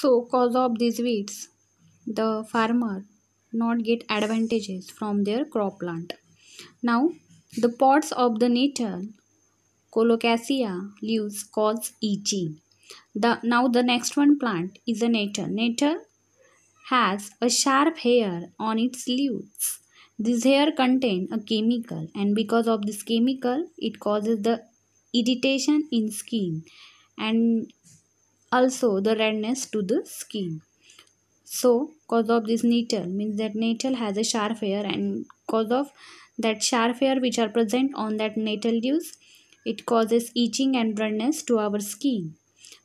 So cause of these weeds, the farmer not get advantages from their crop plant. Now the pods of the nettle colocasia leaves cause itching. Now the next one plant is a nettle. Nettle has a sharp hair on its leaves. This hair contains a chemical, and because of this chemical it causes the irritation in skin and also the redness to the skin. So cause of this nettle means that nettle has a sharp hair, and cause of that sharp hair which are present on that nettle leaves, it causes itching and redness to our skin.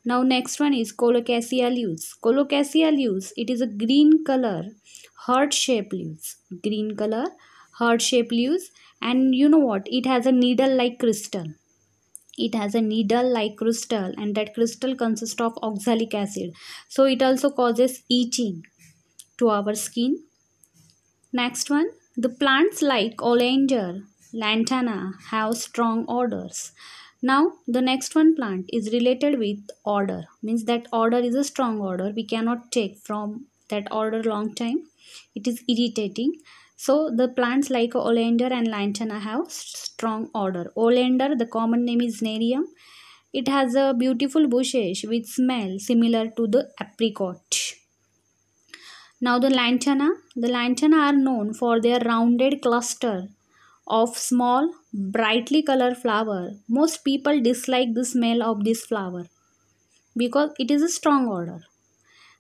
Now next one is colocasia leaves. Colocasia leaves, it is a green color heart shaped leaves. Green color heart shaped leaves, and you know what? It has a needle like crystal. It has a needle like crystal, and that crystal consists of oxalic acid. So it also causes itching to our skin. Next one, the plants like oleander, lantana have strong odors. Now the next one plant is related with odor, means that odor is a strong odor. We cannot take from that odor long time. It is irritating. So the plants like oleander and lantana have strong odor. Oleander, the common name is Nerium. It has a beautiful bushes which smell similar to the apricot. Now the lantana are known for their rounded cluster of small brightly colored flower. Most people dislike the smell of this flower because it is a strong odor.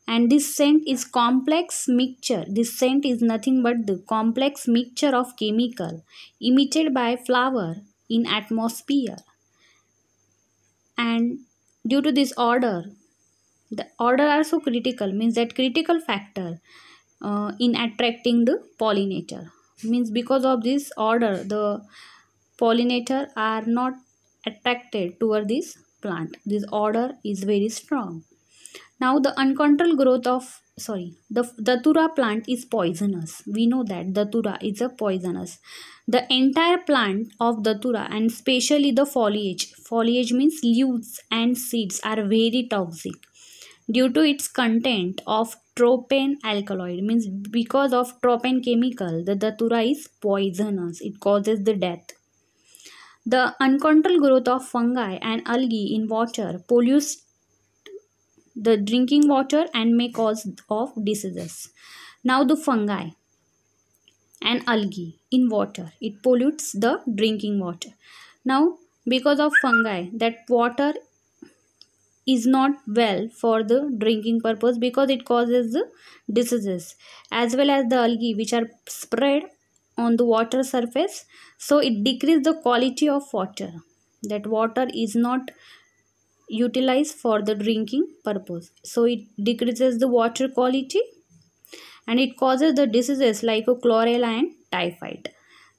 And this scent is complex mixture. This scent is nothing but the complex mixture of chemical emitted by flower in atmosphere. And due to this odor, the odor also critical, means that critical factor in attracting the pollinator. Means because of this odor, the pollinator are not attracted toward this plant. This odor is very strong. Now the uncontrolled growth of the datura plant is poisonous. We know that datura is a poisonous. The entire plant of datura, and especially the foliage means leaves and seeds, are very toxic due to its content of tropane alkaloid. Means because of tropane chemical, the datura is poisonous. It causes the death. The uncontrolled growth of fungi and algae in water pollutes the drinking water and may cause of diseases. Now the fungi and algae in water, it pollutes the drinking water. Now because of fungi, that water is not well for the drinking purpose because it causes the diseases, as well as the algae which are spread on the water surface. So it decreases the quality of water. That water is not utilized for the drinking purpose, so it decreases the water quality and it causes the diseases like chlorella and typhoid.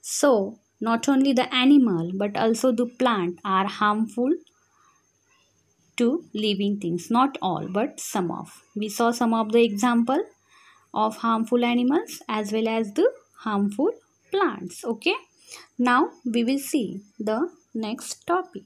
So not only the animal but also the plant are harmful to living things. Not all, but some of. We saw some of the example of harmful animals as well as the harmful plants. Okay, now we will see the next topic.